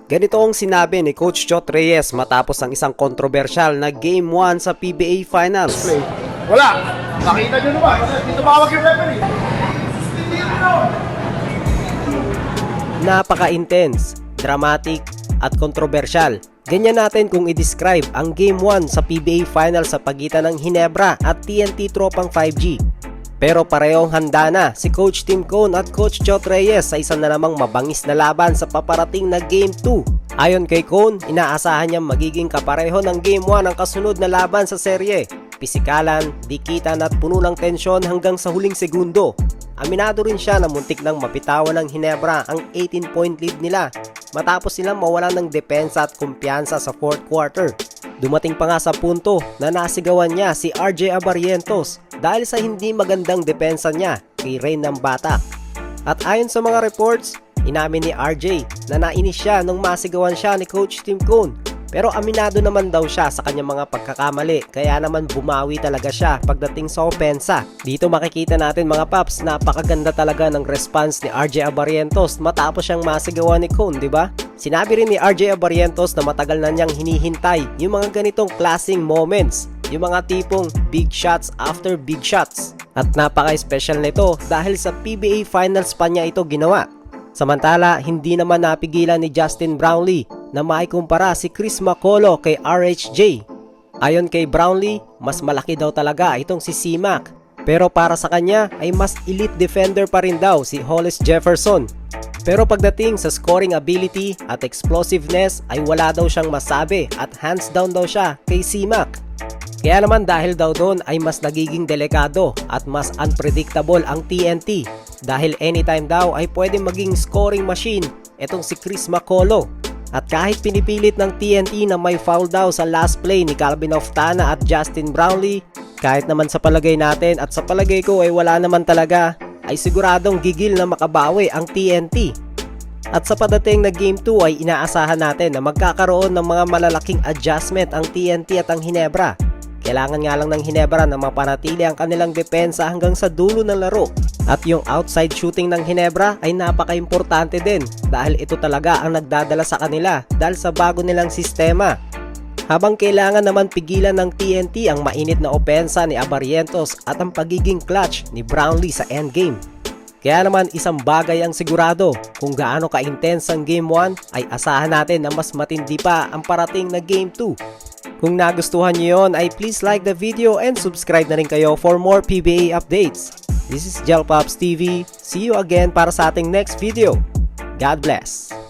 Ganito ang sinabi ni Coach Chot Reyes matapos ang isang kontrobersyal na Game 1 sa PBA Finals. Wala! Nakita nyo naman, hindi tumawag yung referee. Napaka-intense, dramatic, at kontrobersyal. Ganyan natin kung i-describe ang Game 1 sa PBA Finals sa pagitan ng Ginebra at TNT Tropang 5G. Pero parehong handa na si Coach Tim Cone at Coach Chot Reyes sa isang na namang mabangis na laban sa paparating na Game 2. Ayon kay Cone, inaasahan niyang magiging kapareho ng Game 1 ang kasunod na laban sa serye. Pisikalan, dikitan at puno ng tensyon hanggang sa huling segundo. Aminado rin siya na muntik nang mapitawan ng Ginebra ang 18-point lead nila matapos silang mawalan ng depensa at kumpiyansa sa fourth quarter. Dumating pa nga sa punto na nasigawan niya si RJ Abarientos dahil sa hindi magandang depensa niya kay Rain ng Batak. At ayon sa mga reports, inamin ni RJ na nainis siya nung masigawan siya ni Coach Tim Cone. Pero aminado naman daw siya sa kanyang mga pagkakamali, kaya naman bumawi talaga siya pagdating sa opensa. Dito makikita natin mga paps, napakaganda talaga ng response ni RJ Abarientos matapos siyang masigawan ni Cone, di ba? Sinabi rin ni RJ Abarientos na matagal na niyang hinihintay yung mga ganitong klaseng moments, yung mga tipong big shots after big shots. At napaka-special nito dahil sa PBA Finals pa niya ito ginawa. Samantala, hindi naman napigilan ni Justin Brownlee na maikumpara si Chris Makolo kay RHJ. Ayon kay Brownlee, mas malaki daw talaga itong si C-Mac. Pero para sa kanya ay mas elite defender pa rin daw si Hollis Jefferson. Pero pagdating sa scoring ability at explosiveness ay wala daw siyang masabi at hands down daw siya kay C-Mac. Kaya naman dahil daw doon ay mas nagiging delikado at mas unpredictable ang TNT dahil anytime daw ay pwedeng maging scoring machine itong si Chris Makolo. At kahit pinipilit ng TNT na may foul daw sa last play ni Calvin Oftana at Justin Brownlee, kahit naman sa palagay natin at sa palagay ko ay wala naman talaga, ay siguradong gigil na makabawi ang TNT. At sa padating na Game 2 ay inaasahan natin na magkakaroon ng mga malalaking adjustment ang TNT at ang Ginebra. Kailangan nga lang ng Ginebra na mapanatili ang kanilang depensa hanggang sa dulo ng laro. At yung outside shooting ng Ginebra ay napaka-importante din dahil ito talaga ang nagdadala sa kanila dahil sa bago nilang sistema. Habang kailangan naman pigilan ng TNT ang mainit na opensa ni Abarientos at ang pagiging clutch ni Brownlee sa endgame. Kaya naman isang bagay ang sigurado, kung gaano ka-intense ang Game 1 ay asahan natin na mas matindi pa ang parating na Game 2. Kung nagustuhan niyo yon ay please like the video and subscribe na rin kayo for more PBA updates. This is Jelpops TV. See you again para sa ating next video. God bless!